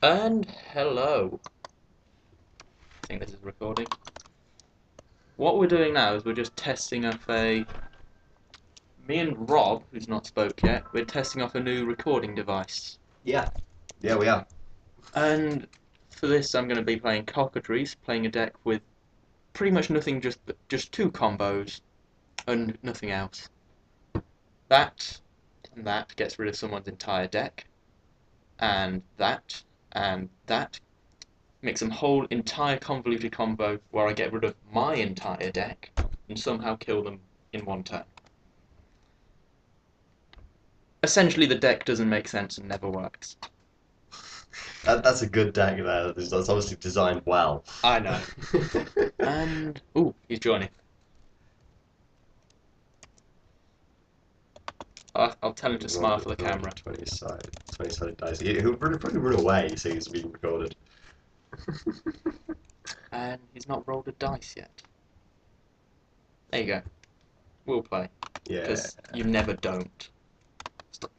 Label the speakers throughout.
Speaker 1: And hello. I think this is recording. What we're doing now is we're just testing off me and Rob, who's not spoke yet, we're testing off a new recording device.
Speaker 2: Yeah. Yeah, we are.
Speaker 1: And for this I'm going to be playing cockatrice, playing a deck with pretty much nothing, just two combos and nothing else. That and that gets rid of someone's entire deck. And that make some whole entire convoluted combo where I get rid of my entire deck and somehow kill them in one turn. Essentially, the deck doesn't make sense and never works.
Speaker 2: That's a good deck there. That's obviously designed well.
Speaker 1: I know. And ooh, he's joining. I'll tell him to smile for the camera.
Speaker 2: 20-sided dice. He'll probably run away seeing it's being recorded.
Speaker 1: And he's not rolled a dice yet. There you go. We'll play.
Speaker 2: Yeah.
Speaker 1: Because you never don't. Stop.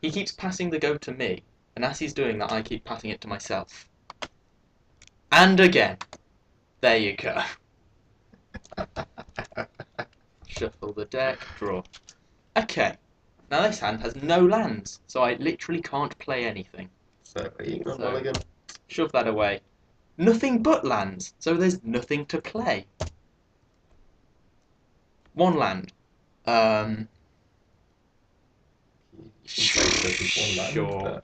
Speaker 1: He keeps passing the go to me, and as he's doing that, I keep passing it to myself. And again. There you go. Shuffle the deck, draw. Okay. Now this hand has no lands, so I literally can't play anything.
Speaker 2: So, mulligan.
Speaker 1: Shove that away. Nothing but lands, so there's nothing to play. One land. Sure.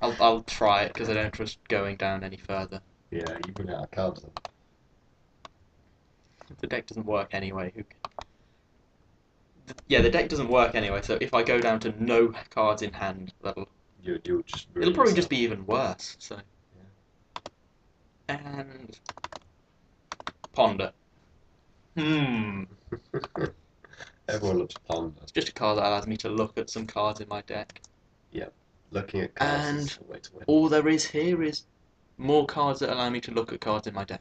Speaker 1: I'll try it because I don't trust going down any further.
Speaker 2: Yeah, you bring out cards then.
Speaker 1: If the deck doesn't work anyway, yeah, the deck doesn't work anyway, so if I go down to no cards in hand, it'll probably just be even worse. So, yeah. And ponder.
Speaker 2: Everyone loves ponder.
Speaker 1: It's just a card that allows me to look at some cards in my deck.
Speaker 2: Yeah, looking at cards
Speaker 1: and
Speaker 2: is a way to win.
Speaker 1: All there is here is more cards that allow me to look at cards in my deck.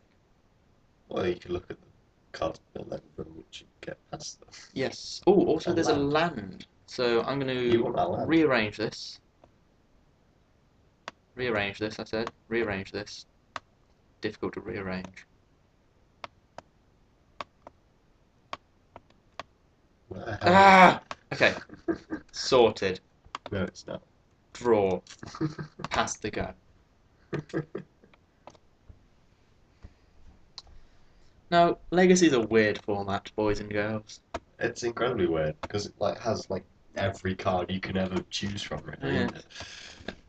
Speaker 2: Well, you can look at the cards at level which you get past them.
Speaker 1: Yes. Oh, also there's a land. So I'm going to rearrange this. Rearrange this, I said. Rearrange this. Difficult to rearrange. Ah! Okay. Sorted.
Speaker 2: No, it's not.
Speaker 1: Draw. Pass the go. Now, Legacy's a weird format, boys and girls.
Speaker 2: It's incredibly weird because it has every card you can ever choose from, really.
Speaker 1: Yeah.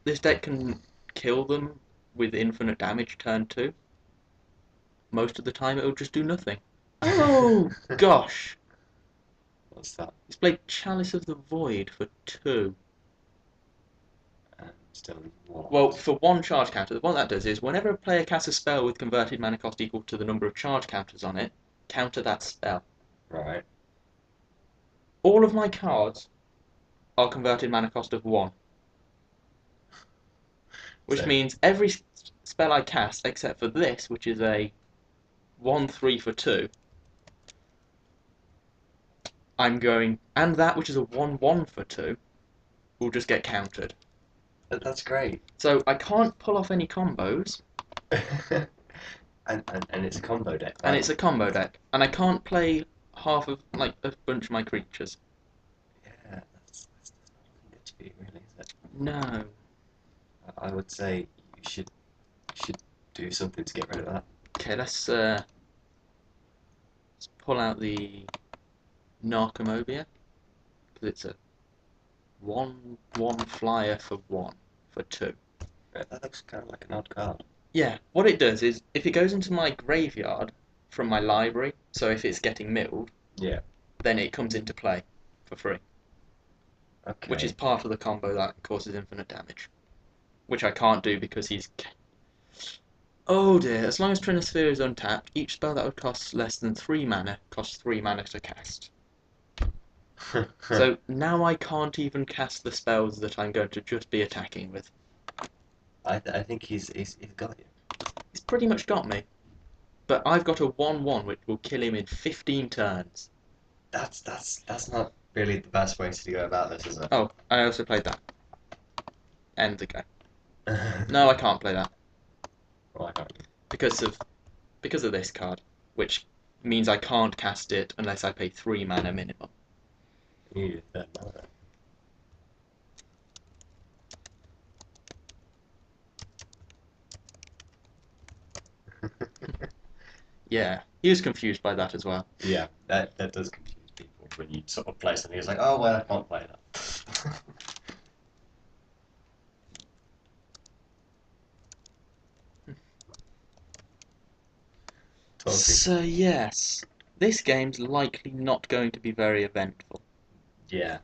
Speaker 1: This deck can kill them with infinite damage turn 2. Most of the time it'll just do nothing. Oh gosh!
Speaker 2: What's that?
Speaker 1: He's played Chalice of the Void for 2.
Speaker 2: Still what?
Speaker 1: Well, for 1 charge counter, what that does is whenever a player casts a spell with converted mana cost equal to the number of charge counters on it, counter that spell.
Speaker 2: Right.
Speaker 1: All of my cards are converted mana cost of 1. Which means every spell I cast, except for this, which is a 1/3 for 2, I'm going, and that, which is a 1/1 for 2, will just get countered.
Speaker 2: That's great.
Speaker 1: So I can't pull off any combos.
Speaker 2: and it's a combo deck. Right?
Speaker 1: And it's a combo deck. And I can't play half of, a bunch of my creatures.
Speaker 2: Yeah, that's not good to be, really, is it?
Speaker 1: No.
Speaker 2: I would say you should do something to get rid of that.
Speaker 1: Okay, let's pull out the Narcomoebia, because it's a 1/1 flyer for 1 for 2.
Speaker 2: That looks kind of like an odd card.
Speaker 1: Yeah, what it does is if it goes into my graveyard from my library, so if it's getting milled,
Speaker 2: yeah,
Speaker 1: then it comes into play for free.
Speaker 2: Okay.
Speaker 1: Which is part of the combo that causes infinite damage. Which I can't do because he's... Oh dear, as long as Trinisphere is untapped, each spell that would cost less than 3 mana costs 3 mana to cast. So now I can't even cast the spells that I'm going to just be attacking with.
Speaker 2: I think he's got you.
Speaker 1: He's pretty much got me. But I've got a 1/1 which will kill him in 15 turns.
Speaker 2: That's not really the best way to go about this, is it?
Speaker 1: Oh, I also played that. End the game. No, I can't play that
Speaker 2: Why can't
Speaker 1: because of this card, which means I can't cast it unless I pay 3 mana minimum.
Speaker 2: you? You don't know that.
Speaker 1: Yeah, he was confused by that as well.
Speaker 2: Yeah, that does confuse people when you sort of play something. It's like, oh well, I can't play that. Talking.
Speaker 1: So yes, this game's likely not going to be very eventful.
Speaker 2: Yeah.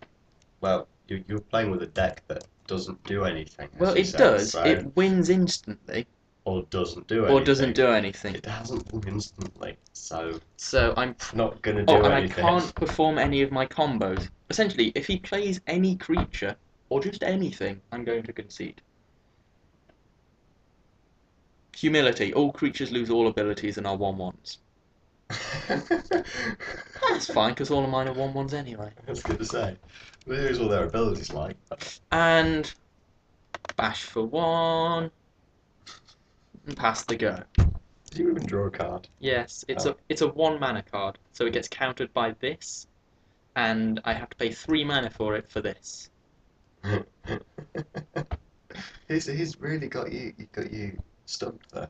Speaker 2: Well, you're playing with a deck that doesn't do anything,
Speaker 1: Well,
Speaker 2: as you
Speaker 1: it
Speaker 2: said.
Speaker 1: does.
Speaker 2: So,
Speaker 1: It wins instantly,
Speaker 2: or doesn't do
Speaker 1: or doesn't
Speaker 2: anything.
Speaker 1: do anything.
Speaker 2: It hasn't won instantly, so
Speaker 1: So
Speaker 2: it's not gonna
Speaker 1: Oh,
Speaker 2: do
Speaker 1: and I
Speaker 2: anything.
Speaker 1: can't perform any of my combos. Essentially, if he plays any creature, or just anything, I'm going to concede. Humility. All creatures lose all abilities and are 1/1s. That's fine, because all of mine are 1/1s anyway.
Speaker 2: That's good to say. Here's all their abilities like.
Speaker 1: And bash for 1, and pass the go.
Speaker 2: Did you even draw a card?
Speaker 1: Yes, it's
Speaker 2: Oh.
Speaker 1: a 1 mana card, so it gets countered by this, and I have to pay 3 mana for it for this.
Speaker 2: He's really got you stumped there.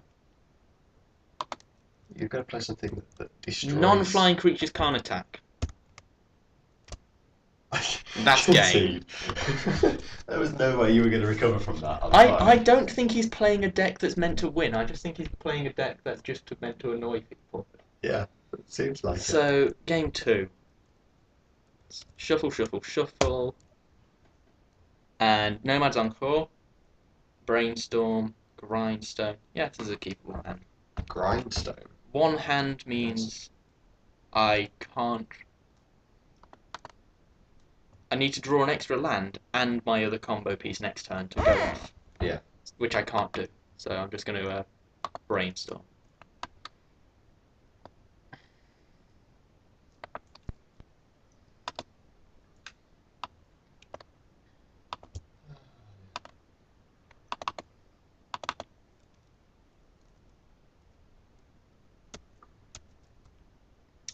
Speaker 2: You've got to play something that destroys.
Speaker 1: Non-flying creatures can't attack. That's game.
Speaker 2: There was no way you were going to recover from that.
Speaker 1: I don't think he's playing a deck that's meant to win. I just think he's playing a deck that's just meant to annoy people.
Speaker 2: Yeah, it seems like it.
Speaker 1: So, game 2. Shuffle, shuffle, shuffle. And Nomad's Encore, Brainstorm, Grindstone. Yeah, this is a keepable hand.
Speaker 2: Grindstone.
Speaker 1: 1 hand means I can't. I need to draw an extra land and my other combo piece next turn to go off.
Speaker 2: Yeah.
Speaker 1: Which I can't do. So I'm just going to Brainstorm.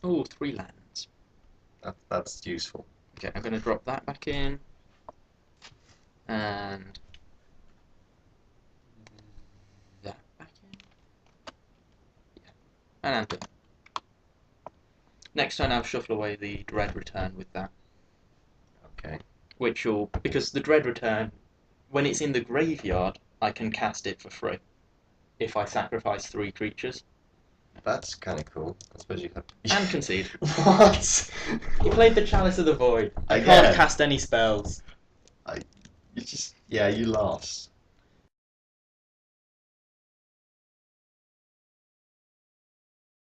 Speaker 1: Oh, 3 lands.
Speaker 2: That's useful.
Speaker 1: Okay, I'm going to drop that back in. And that back in. Yeah. And I'm done. Next turn I'll shuffle away the Dread Return with that.
Speaker 2: Okay.
Speaker 1: Which will, because the Dread Return, when it's in the graveyard, I can cast it for free. If I sacrifice 3 creatures.
Speaker 2: That's kind of cool. I suppose you could.
Speaker 1: And concede.
Speaker 2: What?
Speaker 1: He played the Chalice of the Void. I
Speaker 2: Again?
Speaker 1: can't cast any spells.
Speaker 2: You just, yeah, you lost.